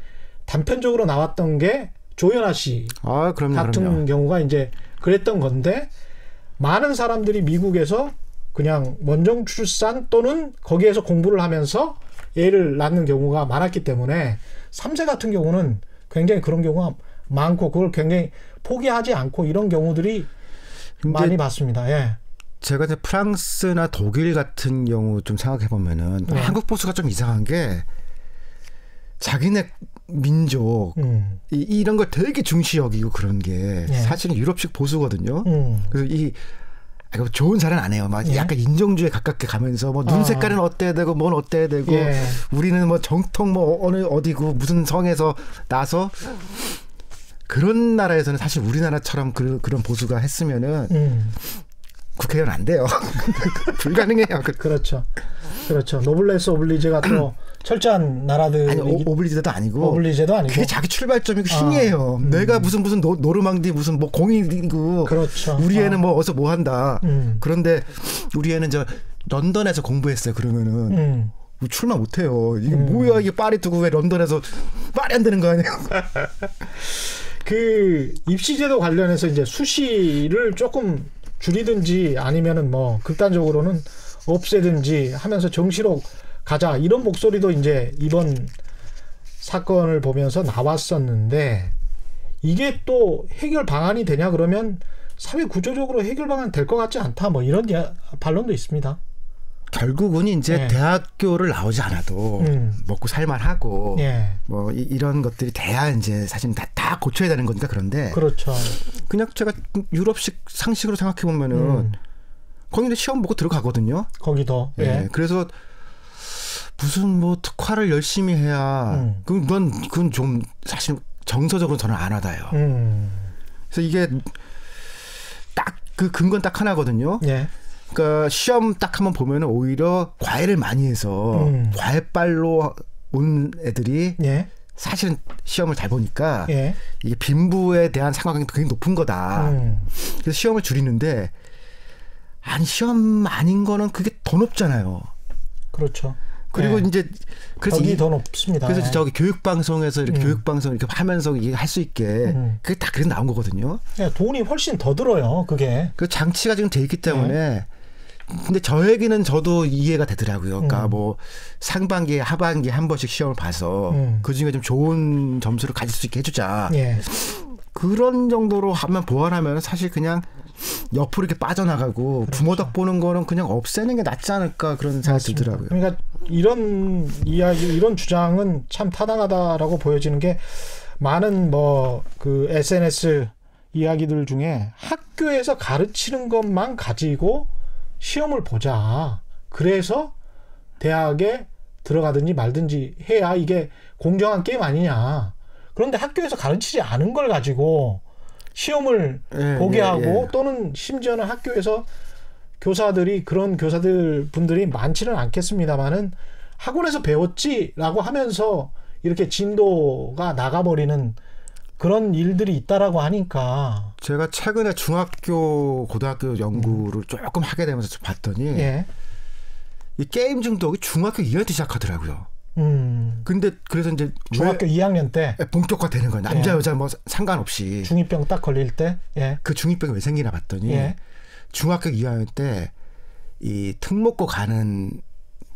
단편적으로 나왔던 게 조연아 씨 같은 경우가 이제 그랬던 건데 많은 사람들이 미국에서 그냥 원정 출산 또는 거기에서 공부를 하면서 애를 낳는 경우가 많았기 때문에 3세 같은 경우는 굉장히 그런 경우가 많고 그걸 굉장히 포기하지 않고 이런 경우들이 많이 봤습니다. 예. 제가 이제 프랑스나 독일 같은 경우 좀 생각해 보면은 한국 보수가 좀 이상한 게 자기네 민족 이런 걸 되게 중시 여기고 그런 게 사실은 유럽식 보수거든요. 그래서 좋은 잘은 안 해요. 막 약간 인종주의에 가깝게 가면서 뭐 눈 색깔은 어때야 되고 뭔 어때야 되고 우리는 뭐 정통 뭐 어느 어디고 무슨 성에서 나서 그런 나라에서는 사실 우리나라처럼 그런 보수가 했으면은 국회의원 안 돼요. 불가능해요. 그렇죠. 노블레스 오블리제가 또 철저한 나라들 아니 오블리제도 아니고 그게 자기 출발점이고 힘이에요. 내가 무슨 노르망디 무슨 뭐 공이고 그렇죠. 우리 애는 뭐 어서 뭐 한다. 그런데 우리 애는 저 런던에서 공부했어요. 그러면은 출마 못해요. 이게 뭐야 이게 파리 두고 왜 런던에서 말이 안 되는 거 아니에요? 그 입시제도 관련해서 이제 수시를 조금 줄이든지 아니면은 뭐 극단적으로는 없애든지 하면서 정시로 가자 이런 목소리도 이제 이번 사건을 보면서 나왔었는데 이게 또 해결 방안이 되냐 그러면 사회 구조적으로 해결 방안 될 것 같지 않다 뭐 이런 반론도 있습니다. 결국은 이제 대학교를 나오지 않아도 먹고 살만하고 뭐 이런 것들이 돼야 이제 사실 다 고쳐야 되는 거니까 그런데 그렇죠. 그냥 제가 유럽식 상식으로 생각해 보면은 거기는 시험 보고 들어가거든요. 거기도. 그래서 무슨 뭐 특화를 열심히 해야 그건 좀 사실 정서적으로 저는 안 와닿아요. 그래서 이게 딱 그 근거는 딱 하나거든요. 그러니까 시험 딱 한번 보면은 오히려 과외를 많이 해서 과외빨로 온 애들이 사실은 시험을 잘 보니까 이게 빈부에 대한 상관관계가 굉장히 높은 거다. 그래서 시험을 줄이는데 아니 시험 아닌 거는 그게 더 높잖아요. 그렇죠. 그리고 이제 그래서 더 높습니다. 그래서 저기 교육방송에서 이렇게 교육방송 이렇게 하면서 이게 할 수 있게 그게 다 그래서 나온 거거든요. 돈이 훨씬 더 들어요. 그게. 그 장치가 지금 돼 있기 때문에. 근데 저 얘기는 저도 이해가 되더라고요. 그러니까 뭐 상반기, 하반기 한 번씩 시험을 봐서 그 중에 좀 좋은 점수를 가질 수 있게 해주자. 그런 정도로 하면 보완하면 사실 그냥 옆으로 이렇게 빠져나가고 부모 덕 보는 거는 그냥 없애는 게 낫지 않을까 그런 생각이 들더라고요. 그러니까 이런 이야기, 이런 주장은 참 타당하다라고 보여지는 게 많은 뭐 그 SNS 이야기들 중에 학교에서 가르치는 것만 가지고 시험을 보자. 그래서 대학에 들어가든지 말든지 해야 이게 공정한 게임 아니냐. 그런데 학교에서 가르치지 않은 걸 가지고 시험을 보게 하고 또는 심지어는 학교에서 교사들이 그런 교사들 분들이 많지는 않겠습니다만은 학원에서 배웠지라고 하면서 이렇게 진도가 나가버리는 그런 일들이 있다라고 하니까 제가 최근에 중학교 고등학교 연구를 조금 하게 되면서 좀 봤더니 이 게임 중독이 중학교 2학년 때 시작하더라고요. 근데 그래서 이제 중학교 2학년 때 본격화되는 거예요. 남자 여자 뭐 상관없이 중이병 딱 걸릴 때 그 중이병이 왜 생기나 봤더니 중학교 2학년 때 이 특목고 가는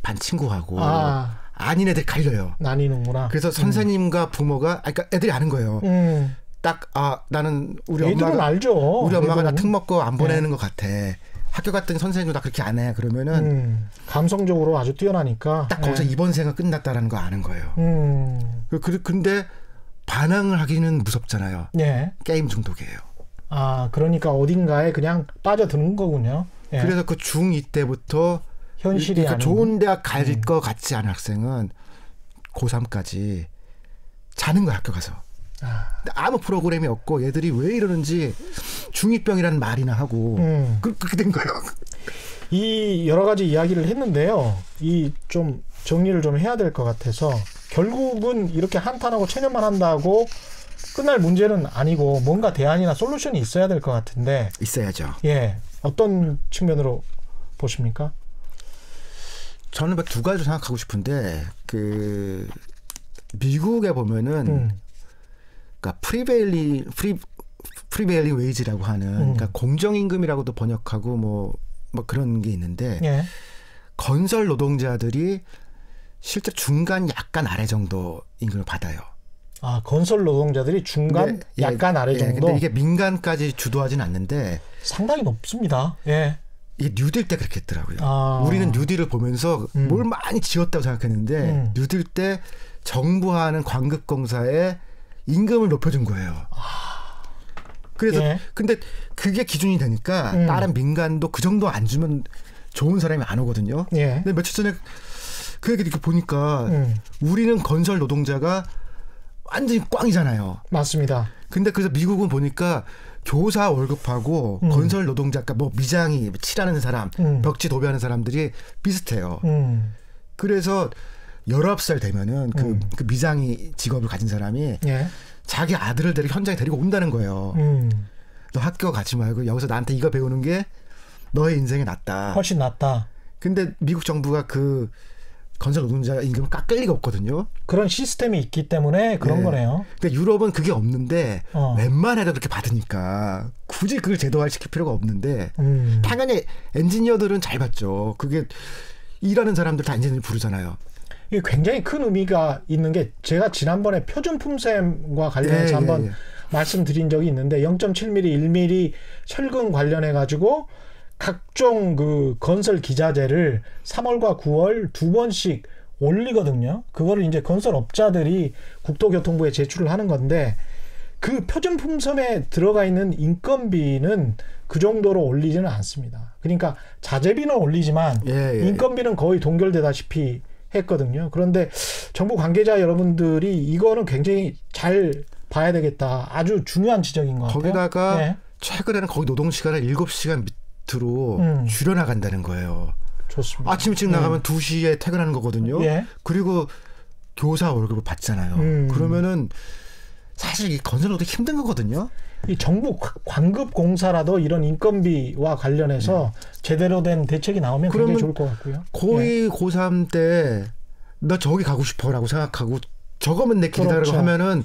반 친구하고 아닌 애들 갈려요. 나뉘는구나. 그래서 선생님과 부모가 그러니까 애들이 아는 거예요. 딱 나는 우리 엄마가 알죠. 우리 엄마가 나 특목고 안 보내는 것 같아. 학교 갔더니 선생님도 나 그렇게 안 해. 그러면은 감성적으로 아주 뛰어나니까 딱 거기서 입원생활 끝났다라는 거 아는 거예요. 근데 반항을 하기는 무섭잖아요. 게임 중독이에요. 그러니까 어딘가에 그냥 빠져드는 거군요. 그래서 그 중2 때부터 현실이 그러니까 좋은 대학 갈 것 같지 않은 학생은 고3까지 자는 거야, 학교 가서. 아무 프로그램이 없고 얘들이 왜 이러는지 중2병이라는 말이나 하고 그렇게 된 거예요. 이 여러 가지 이야기를 했는데요. 이 좀 정리를 좀 해야 될 것 같아서 결국은 이렇게 한탄하고 체념만 한다고 끝날 문제는 아니고 뭔가 대안이나 솔루션이 있어야 될 것 같은데 있어야죠. 어떤 측면으로 보십니까? 저는 두 가지로 생각하고 싶은데 그 미국에 보면은 그러니까 프리베일링 웨이지라고 하는 그러니까 공정임금이라고도 번역하고 뭐 그런 게 있는데 건설 노동자들이 실제 중간 약간 아래 정도 임금을 받아요. 건설 노동자들이 중간 약간 아래 정도. 근데 이게 민간까지 주도하진 않는데 상당히 높습니다. 이게 뉴딜 때 그렇게 했더라고요. 우리는 뉴딜을 보면서 뭘 많이 지었다고 생각했는데 뉴딜 때 정부가 하는 광급공사에 임금을 높여준 거예요. 그래서 근데 그게 기준이 되니까 다른 민간도 그 정도 안 주면 좋은 사람이 안 오거든요. 근데 며칠 전에 그 얘기 이렇게 보니까 우리는 건설 노동자가 완전히 꽝이잖아요. 맞습니다. 근데 그래서 미국은 보니까 교사 월급하고 건설 노동자, 그러니까 뭐 미장이 칠하는 사람, 벽지 도배하는 사람들이 비슷해요. 그래서 19살 되면은 그 미장이 직업을 가진 사람이 자기 아들을 데리고 현장에 데리고 온다는 거예요. 너 학교 가지 말고 여기서 나한테 이거 배우는 게 너의 인생에 낫다. 훨씬 낫다. 근데 미국 정부가 그 건설 노동자 임금을 깎을 리가 없거든요. 그런 시스템이 있기 때문에 그런 거네요. 그러니까 유럽은 그게 없는데 웬만해도 그렇게 받으니까 굳이 그걸 제도화시킬 필요가 없는데 당연히 엔지니어들은 잘 받죠. 그게 일하는 사람들 다 엔지니어 부르잖아요. 이게 굉장히 큰 의미가 있는 게 제가 지난번에 표준품셈과 관련해서 한번 말씀드린 적이 있는데 0.7mm, 1mm 철근 관련해 가지고 각종 그 건설 기자재를 3월과 9월 두 번씩 올리거든요. 그거를 이제 건설업자들이 국토교통부에 제출을 하는 건데 그 표준품섬에 들어가 있는 인건비는 그 정도로 올리지는 않습니다. 그러니까 자재비는 올리지만 인건비는 거의 동결되다시피 했거든요. 그런데 정부 관계자 여러분들이 이거는 굉장히 잘 봐야 되겠다. 아주 중요한 지적인 것 같아요. 거기다가 최근에는 거기 노동시간을 7시간 밑으로 줄여나간다는 거예요. 좋습니다. 아침 일찍 나가면 2시에 퇴근하는 거거든요. 그리고 교사 월급을 받잖아요. 그러면은 사실 이 건설노동이 힘든 거거든요. 이 정부 광급공사라도 이런 인건비와 관련해서 제대로 된 대책이 나오면 굉장히 좋을 것 같고요. 고2, 고3 때 나 저기 가고 싶어라고 생각하고 저거면 내 길이다라고 하면은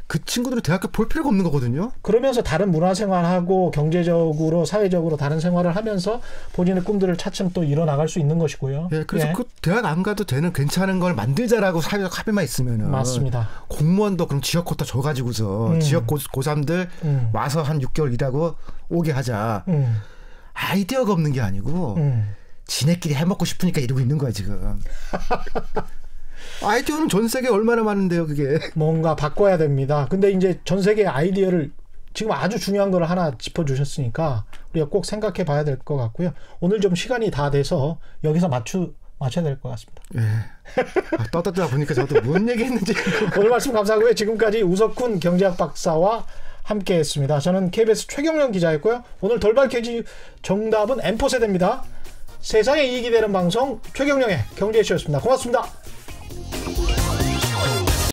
그 친구들은 대학교 볼 필요가 없는 거거든요. 그러면서 다른 문화생활하고 경제적으로 사회적으로 다른 생활을 하면서 본인의 꿈들을 차츰 또 이뤄나갈 수 있는 것이고요. 그래서 그 대학 안 가도 되는 괜찮은 걸 만들자라고 사회적 합의만 있으면은 맞습니다. 공무원도 그럼 지역 코타 줘가지고서 지역 고3들 와서 한 6개월 일하고 오게 하자. 아이디어가 없는 게 아니고 지네끼리 해먹고 싶으니까 이러고 있는 거야 지금. 아이디어는 전 세계에 얼마나 많은데요, 그게. 뭔가 바꿔야 됩니다. 근데 이제 전 세계 아이디어를 지금 아주 중요한 걸 하나 짚어주셨으니까 우리가 꼭 생각해 봐야 될 것 같고요. 오늘 좀 시간이 다 돼서 여기서 맞춰야 될 것 같습니다. 예. 떠들다 보니까 저도 뭔 얘기했는지. 오늘 말씀 감사하고요. 지금까지 우석훈 경제학 박사와 함께했습니다. 저는 KBS 최경영 기자였고요. 오늘 돌발 퀴즈 정답은 M4세대입니다. 세상에 이익이 되는 방송 최경영의 경제쇼였습니다. 고맙습니다.